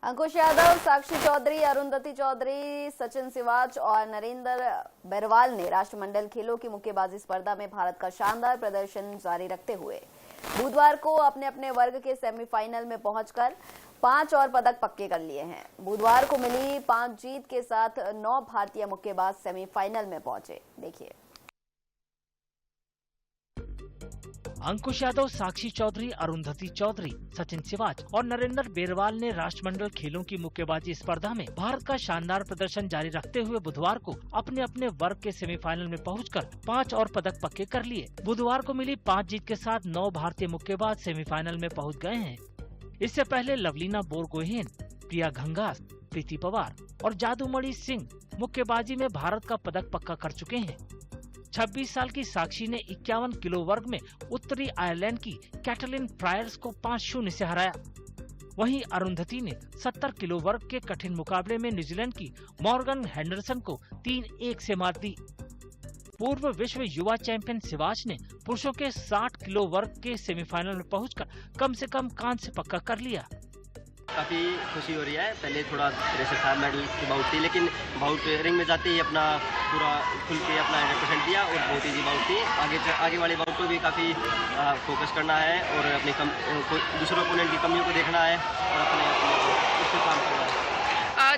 अंकुश यादव, साक्षी चौधरी, अरुंधति चौधरी, सचिन सिवाच और नरेंद्र बेरवाल ने राष्ट्रमंडल खेलों की मुक्केबाजी स्पर्धा में भारत का शानदार प्रदर्शन जारी रखते हुए बुधवार को अपने अपने वर्ग के सेमीफाइनल में पहुंचकर 5 और पदक पक्के कर लिए हैं। बुधवार को मिली 5 जीत के साथ 9 भारतीय मुक्केबाज सेमीफाइनल में पहुंचे। देखिए। अंकुश यादव, साक्षी चौधरी, अरुंधति चौधरी, सचिन सिवाच और नरेंद्र बेरवाल ने राष्ट्रमंडल खेलों की मुक्केबाजी स्पर्धा में भारत का शानदार प्रदर्शन जारी रखते हुए बुधवार को अपने अपने वर्ग के सेमीफाइनल में पहुंचकर 5 और पदक पक्के कर लिए। बुधवार को मिली 5 जीत के साथ 9 भारतीय मुक्केबाज सेमीफाइनल में पहुंच गए हैं। इससे पहले लवलीना बोरगोहेन, प्रिया घंघास, प्रीति पवार और जादूमणि सिंह मुक्केबाजी में भारत का पदक पक्का कर चुके हैं। 26 साल की साक्षी ने 51 किलो वर्ग में उत्तरी आयरलैंड की कैटलिन प्रायर्स को 5-0 से हराया। वहीं अरुंधति ने 70 किलो वर्ग के कठिन मुकाबले में न्यूजीलैंड की मॉर्गन हेंडरसन को 3-1 से मात दी। पूर्व विश्व युवा चैंपियन सिवाच ने पुरुषों के 60 किलो वर्ग के सेमीफाइनल में पहुंचकर कम से कम कांस्य पक्का कर लिया। काफ़ी खुशी हो रही है। पहले थोड़ा प्रेशर था मेडल की बाउट थी, लेकिन बाउट रिंग में जाते ही अपना पूरा खुल के अपना 100% दिया और बहुत ईजी बाउट थी। आगे वाले बाउट को भी काफ़ी फोकस करना है और अपनी दूसरे ओपोनेंट की कमियों को देखना है और अपने उस पर काम करना है।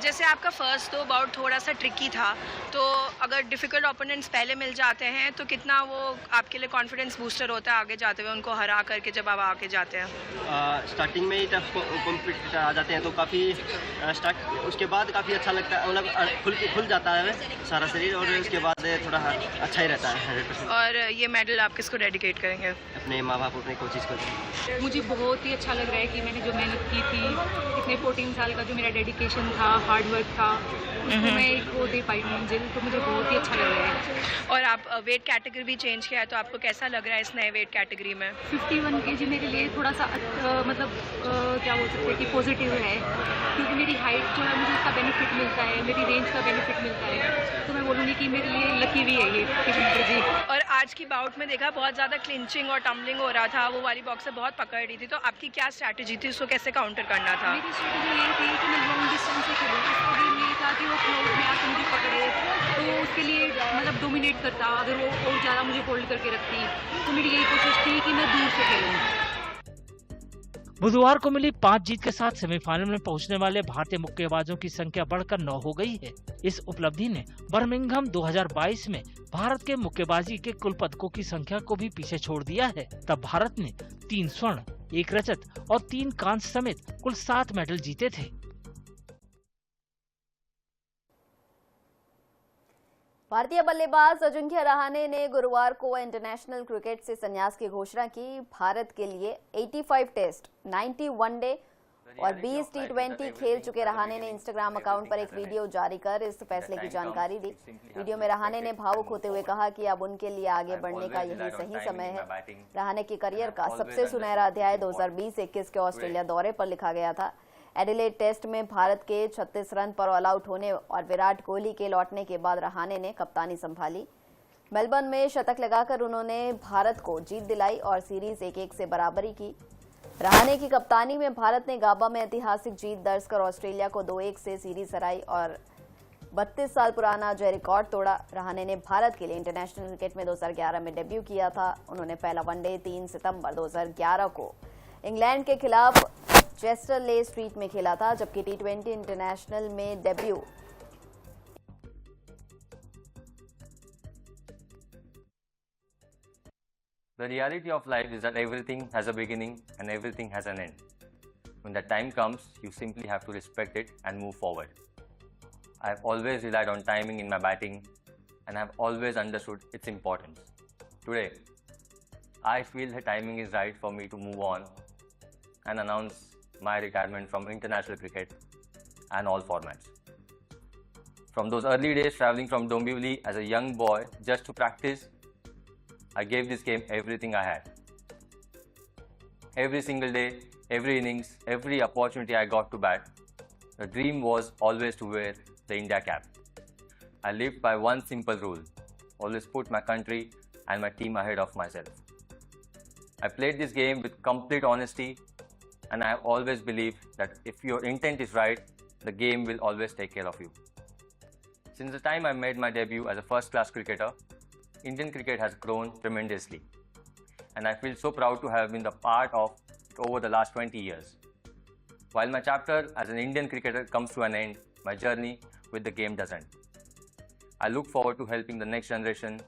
जैसे आपका फर्स्ट 2 बाउट थोड़ा सा ट्रिकी था, तो अगर डिफ़िकल्ट ओपोनेंट्स पहले मिल जाते हैं तो कितना वो आपके लिए कॉन्फिडेंस बूस्टर होता है आगे जाते हुए, उनको हरा करके जब आप आगे जाते हैं? स्टार्टिंग में ही टफ कॉम्पिटिटर आ जाते हैं तो काफ़ी उसके बाद काफ़ी अच्छा लगता है, मतलब खुल जाता है सारा शरीर और उसके बाद थोड़ा अच्छा ही रहता है 100%। और ये मेडल आप किसको डेडिकेट करेंगे? अपने माँ बाप, अपने कोचिज़ को। मुझे बहुत ही अच्छा लग रहा है कि मैंने जो मेहनत की थी, इतने 14 साल का जो मेरा डेडिकेशन था, हार्ड वर्क था, उसको मैं एक वो दे पाई मंजिल, तो मुझे बहुत ही अच्छा लग रहा है। और आप वेट कैटेगरी भी चेंज किया है, तो आपको कैसा लग रहा है इस नए वेट कैटेगरी में? 51 kg मेरे लिए थोड़ा सा क्या बोल सकते हैं कि पॉजिटिव है, क्योंकि मेरी हाइट जो है मुझे इसका बेनिफिट मिलता है, मेरी रेंज का बेनिफिट मिलता है, तो मैं बोलूँगी कि मेरे लिए लकी भी है ये 51 kg। और आज की बाउट में देखा बहुत ज़्यादा क्लिंचिंग और टम्बलिंग हो रहा था, वो वाली बॉक्सर बहुत पकड़ रही थी, तो आपकी क्या स्ट्रैटेजी थी, उसको कैसे काउंटर करना था? मेरी स्ट्रैटेजी ये थी कि मैं लॉन्ग डिस्टेंस से खेलूँ। उसका गेम ये था कि वो क्लोज में आकर मुझे पकड़े, तो उसके लिए मतलब डोमिनेट करता, अगर वो और ज़्यादा मुझे होल्ड करके रखती, तो मेरी यही कोशिश थी कि मैं दूर से खेलूँ। बुधवार को मिली 5 जीत के साथ सेमीफाइनल में पहुंचने वाले भारतीय मुक्केबाजों की संख्या बढ़कर 9 हो गई है। इस उपलब्धि ने बर्मिंघम 2022 में भारत के मुक्केबाजी के कुल पदकों की संख्या को भी पीछे छोड़ दिया है। तब भारत ने 3 स्वर्ण, 1 रजत और 3 कांस्य समेत कुल 7 मेडल जीते थे। भारतीय बल्लेबाज अजिंक्य रहाणे ने गुरुवार को इंटरनेशनल क्रिकेट से संन्यास की घोषणा की। भारत के लिए 85 टेस्ट, 90 वनडे और 20 T20 खेल चुके रहाणे ने इंस्टाग्राम अकाउंट पर एक वीडियो जारी कर इस फैसले की जानकारी दी। वीडियो में रहाणे ने भावुक होते हुए कहा कि अब उनके लिए आगे बढ़ने का यही सही समय है। रहाणे के करियर का सबसे सुनहरा अध्याय 2020-21 के ऑस्ट्रेलिया दौरे पर लिखा गया था। एडिलेड टेस्ट में भारत के 36 रन पर ऑल आउट होने और विराट कोहली के लौटने के बाद रहाणे ने कप्तानी संभाली। मेलबर्न में शतक लगाकर उन्होंने भारत को जीत दिलाई और सीरीज 1-1 से बराबरी की। रहाणे की कप्तानी में भारत ने गाबा में ऐतिहासिक जीत दर्ज कर ऑस्ट्रेलिया को 2-1 से सीरीज हराई और 32 साल पुराना जय रिकॉर्ड तोड़ा। रहाणे ने भारत के लिए इंटरनेशनल क्रिकेट में 2011 में डेब्यू किया था। उन्होंने पहला वनडे 3 सितंबर 2011 को इंग्लैंड के खिलाफ चेस्टर ले स्ट्रीट में खेला था, जबकि T20 इंटरनेशनल में debut The reality of life is that everything has a beginning and everything has an end. When that time comes, you simply have to respect it and move forward. I have always relied on timing in my batting and I have always understood its importance. Today, I feel the timing is right for me to move on and announce my retirement from international cricket and all formats. From those early days traveling from Dombivli as a young boy just to practice, I gave this game everything I had. Every single day, every innings, every opportunity I got to bat, the dream was always to wear the India cap. I lived by one simple rule: always put my country and my team ahead of myself. I played this game with complete honesty and I have always believed that if your intent is right, the game will always take care of you. Since the time I made my debut as a first-class cricketer, Indian cricket has grown tremendously, and I feel so proud to have been the part of it over the last 20 years. While my chapter as an Indian cricketer comes to an end, my journey with the game doesn't. I look forward to helping the next generation,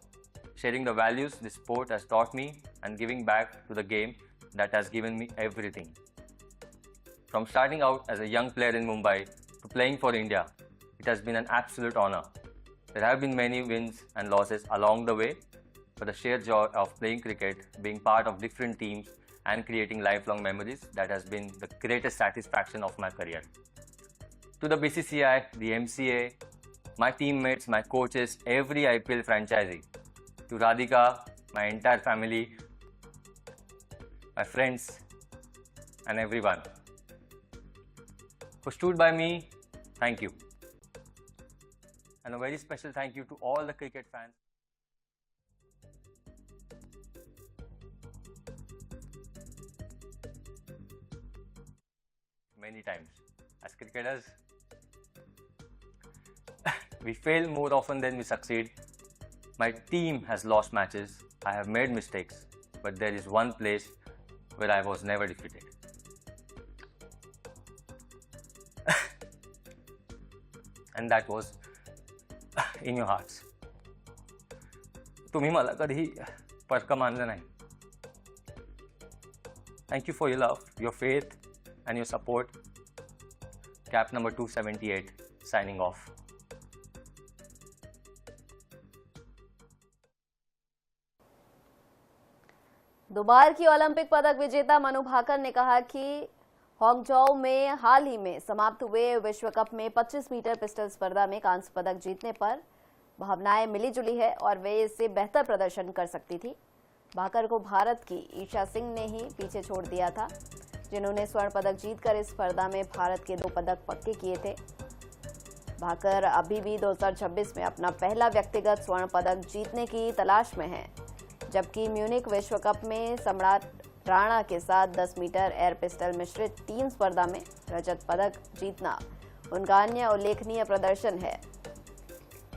sharing the values this sport has taught me, and giving back to the game that has given me everything. From starting out as a young player in Mumbai to playing for India, it has been an absolute honor. There have been many wins and losses along the way, but the sheer joy of playing cricket, being part of different teams, and creating lifelong memories, that has been the greatest satisfaction of my career. To the BCCI, the MCA, my teammates, my coaches, every IPL franchisee, to Radhika, my entire family, my friends, and everyone who stood by me, thank you. And a very special thank you to all the cricket fans. Many times. As cricketers, we fail more often than we succeed. My team has lost matches, I have made mistakes, but there is one place where I was never defeated. And that was in your hearts. तुम्ही मला कधी परका मानलं नाही. Thank you for your love, your faith, and your support. Cap number 278, signing off. दोबार की Olympic पदक विजेता मनु भाकर ने कहा कि हांगझोउ में हाल ही में समाप्त हुए विश्व कप में 25 मीटर पिस्टल स्पर्धा में कांस्य पदक जीतने पर भावनाएं मिली जुली है और वे इससे बेहतर प्रदर्शन कर सकती थी। भाकर को भारत की ईशा सिंह ने ही पीछे छोड़ दिया था, जिन्होंने स्वर्ण पदक जीतकर इस स्पर्धा में भारत के 2 पदक पक्के किए थे। भाकर अभी भी 2026 में अपना पहला व्यक्तिगत स्वर्ण पदक जीतने की तलाश में हैं, जबकि म्यूनिक विश्व कप में सम्राट राणा के साथ 10 मीटर एयर पिस्टल मिश्रित टीम स्पर्धा में रजत पदक जीतना उनका अन्य उल्लेखनीय प्रदर्शन है।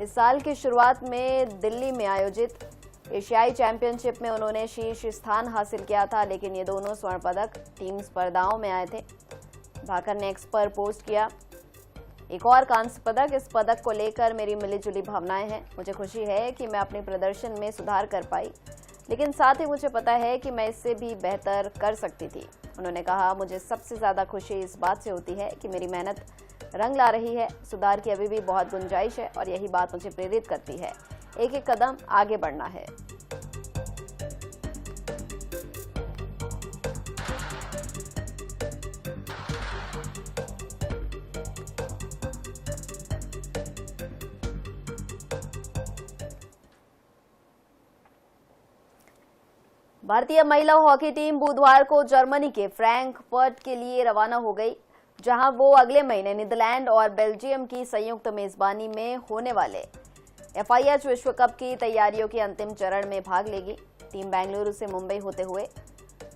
इस साल की शुरुआत में दिल्ली में आयोजित एशियाई चैंपियनशिप में उन्होंने शीर्ष स्थान हासिल किया था, लेकिन ये दोनों स्वर्ण पदक टीम स्पर्धाओं में आए थे। भाकर ने एक्स पर पोस्ट किया, एक और कांस्य पदक, इस पदक को लेकर मेरी मिलीजुली भावनाएं हैं। मुझे खुशी है कि मैं अपने प्रदर्शन में सुधार कर पाई, लेकिन साथ ही मुझे पता है कि मैं इससे भी बेहतर कर सकती थी। उन्होंने कहा, मुझे सबसे ज़्यादा खुशी इस बात से होती है कि मेरी मेहनत रंग ला रही है। सुधार की अभी भी बहुत गुंजाइश है और यही बात मुझे प्रेरित करती है। एक एक कदम आगे बढ़ना है। भारतीय महिला हॉकी टीम बुधवार को जर्मनी के फ्रैंकफर्ट के लिए रवाना हो गई, जहां वो अगले महीने नीदरलैंड और बेल्जियम की संयुक्त मेजबानी में होने वाले FIH विश्व कप की तैयारियों के अंतिम चरण में भाग लेगी। टीम बेंगलुरु से मुंबई होते हुए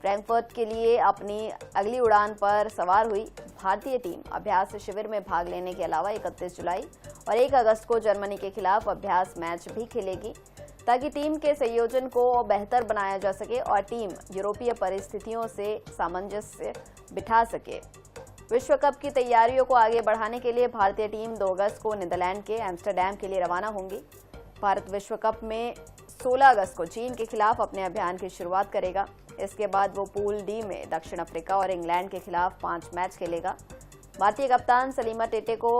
फ्रैंकफर्ट के लिए अपनी अगली उड़ान पर सवार हुई। भारतीय टीम अभ्यास शिविर में भाग लेने के अलावा 31 जुलाई और 1 अगस्त को जर्मनी के खिलाफ अभ्यास मैच भी खेलेगी, ताकि टीम के संयोजन को बेहतर बनाया जा सके और टीम यूरोपीय परिस्थितियों से सामंजस्य बिठा सके। विश्व कप की तैयारियों को आगे बढ़ाने के लिए भारतीय टीम 2 अगस्त को नीदरलैंड के एम्स्टरडैम के लिए रवाना होंगी। भारत विश्व कप में 16 अगस्त को चीन के खिलाफ अपने अभियान की शुरुआत करेगा। इसके बाद वो पूल डी में दक्षिण अफ्रीका और इंग्लैंड के खिलाफ 5 मैच खेलेगा। भारतीय कप्तान सलीमा टेटे को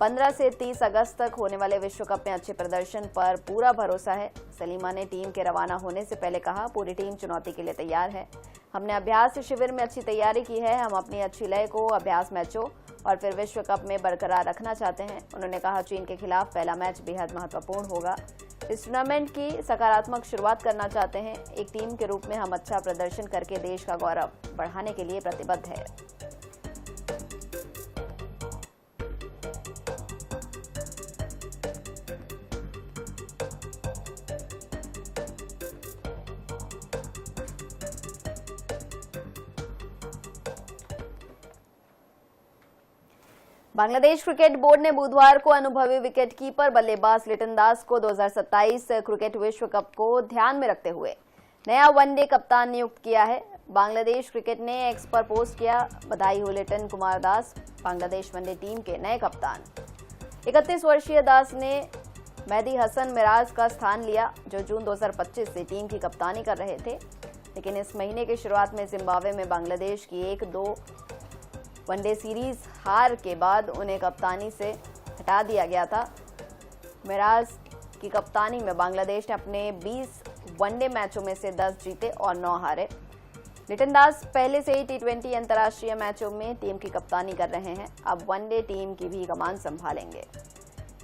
15 से 30 अगस्त तक होने वाले विश्व कप में अच्छे प्रदर्शन पर पूरा भरोसा है। सलीमा ने टीम के रवाना होने से पहले कहा, पूरी टीम चुनौती के लिए तैयार है। हमने अभ्यास शिविर में अच्छी तैयारी की है। हम अपनी अच्छी लय को अभ्यास मैचों और फिर विश्व कप में बरकरार रखना चाहते हैं। उन्होंने कहा, चीन के खिलाफ पहला मैच बेहद महत्वपूर्ण होगा। इस टूर्नामेंट की सकारात्मक शुरुआत करना चाहते हैं। एक टीम के रूप में हम अच्छा प्रदर्शन करके देश का गौरव बढ़ाने के लिए प्रतिबद्ध है। बांग्लादेश क्रिकेट बोर्ड ने बुधवार को अनुभवी विकेटकीपर बल्लेबाज लिटन दास को 2027 क्रिकेट विश्व कप को ध्यान में रखते हुए नया वनडे कप्तान नियुक्त किया है। बांग्लादेश क्रिकेट ने एक्स पर पोस्ट किया, बधाई हो लिटन कुमार दास, बांग्लादेश वनडे टीम के नए कप्तान। 31 वर्षीय दास ने मेहदी हसन मिराज का स्थान लिया, जो जून 2025 से टीम की कप्तानी कर रहे थे, लेकिन इस महीने की शुरुआत में जिम्बाब्वे में बांग्लादेश की 1-2 वनडे सीरीज हार के बाद उन्हें कप्तानी से हटा दिया गया था। मिराज की कप्तानी में बांग्लादेश ने अपने 20 वनडे मैचों में से 10 जीते और 9 हारे। लिटन दास पहले से ही T20 अंतर्राष्ट्रीय मैचों में टीम की कप्तानी कर रहे हैं, अब वनडे टीम की भी कमान संभालेंगे।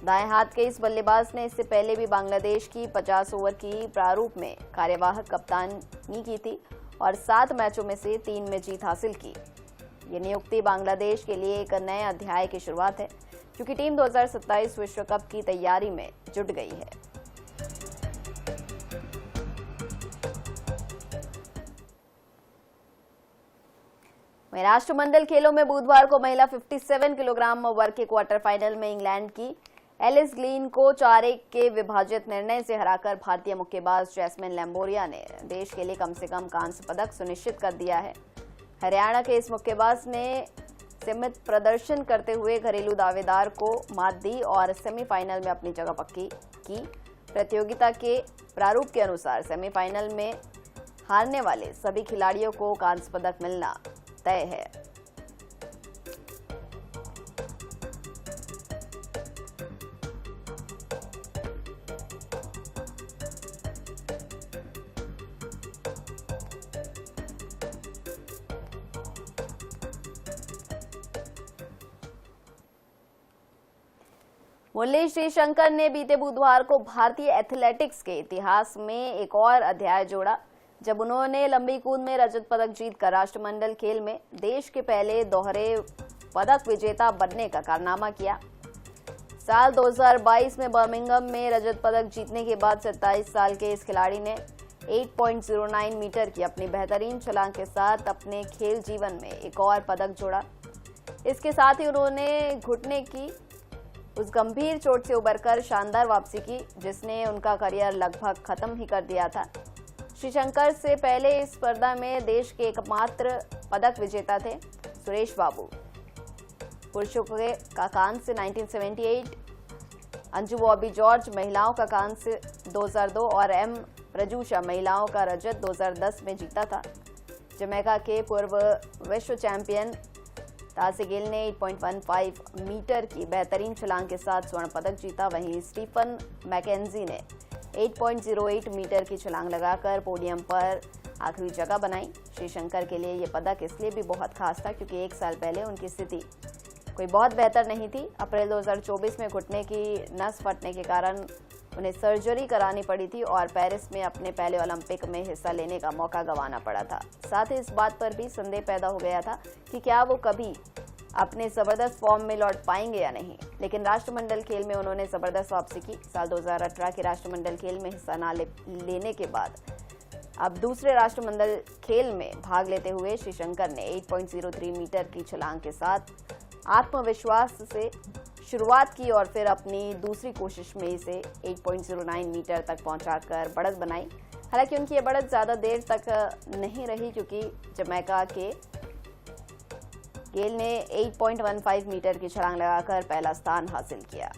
दाएं हाथ के इस बल्लेबाज ने इससे पहले भी बांग्लादेश की 50 ओवर की प्रारूप में कार्यवाहक कप्तानी की थी और 7 मैचों में से 3 में जीत हासिल की। ये नियुक्ति बांग्लादेश के लिए एक नए अध्याय की शुरुआत है, क्योंकि टीम 2027 विश्व कप की तैयारी में जुट गई है। राष्ट्रमंडल खेलों में बुधवार को महिला 57 किलोग्राम वर्ग के क्वार्टर फाइनल में इंग्लैंड की एलिस ग्लीन को 4-1 के विभाजित निर्णय से हराकर भारतीय मुक्केबाज जैस्मिन लैम्बोरिया ने देश के लिए कम से कम कांस्य पदक सुनिश्चित कर दिया है। हरियाणा के इस मुक्केबाज ने सीमित प्रदर्शन करते हुए घरेलू दावेदार को मात दी और सेमीफाइनल में अपनी जगह पक्की की। प्रतियोगिता के प्रारूप के अनुसार सेमीफाइनल में हारने वाले सभी खिलाड़ियों को कांस्य पदक मिलना तय है। मुरली श्रीशंकर ने बीते बुधवार को भारतीय एथलेटिक्स के इतिहास में एक और अध्याय जोड़ा, जब उन्होंने लंबी कूद में रजत पदक जीतकर राष्ट्रमंडल खेल में देश के पहले दोहरे पदक विजेता बनने का कारनामा किया। साल 2022 में बर्मिंघम में रजत पदक जीतने के बाद 27 साल के इस खिलाड़ी ने 8.09 मीटर की अपनी बेहतरीन छलांग के साथ अपने खेल जीवन में एक और पदक जोड़ा। इसके साथ ही उन्होंने घुटने की उस गंभीर चोट से उबरकर शानदार वापसी की, जिसने उनका करियर लगभग खत्म ही कर दिया था। श्रीशंकर से पहले इस स्पर्धा में देश के एकमात्र पदक विजेता थे सुरेश बाबू। पुरुषों का कांस्य 1978, अंजू बॉबी जॉर्ज महिलाओं का कांस्य 2002 और एम प्रजूषा महिलाओं का रजत 2010 में जीता था। जमैका के पूर्व विश्व चैंपियन तासी गिल ने 8.15 मीटर की बेहतरीन छलांग के साथ स्वर्ण पदक जीता। वहीं स्टीफन मैकेंजी ने 8.08 मीटर की छलांग लगाकर पोडियम पर आखिरी जगह बनाई। श्रीशंकर के लिए ये पदक इसलिए भी बहुत खास था क्योंकि 1 साल पहले उनकी स्थिति कोई बहुत बेहतर नहीं थी। अप्रैल 2024 में घुटने की नस फटने के कारण उन्हें सर्जरी करानी पड़ी थी और पेरिस में अपने पहले ओलंपिक में हिस्सा लेने का मौका गंवाना पड़ा था। साथ ही इस बात पर भी संदेह पैदा हो गया था कि क्या वो कभी अपने जबरदस्त फॉर्म में लौट पाएंगे या नहीं, लेकिन राष्ट्रमंडल खेल में उन्होंने जबरदस्त वापसी की। साल 2018 के राष्ट्रमंडल खेल में हिस्सा न लेने के बाद अब दूसरे राष्ट्रमंडल खेल में भाग लेते हुए श्रीशंकर ने 8.03 मीटर की छलांग के साथ आत्मविश्वास से शुरुआत की और फिर अपनी दूसरी कोशिश में इसे 8.09 मीटर तक पहुंचाकर बढ़त बनाई। हालांकि उनकी ये बढ़त ज़्यादा देर तक नहीं रही क्योंकि जमैका के गेल ने 8.15 मीटर की छलांग लगाकर पहला स्थान हासिल किया।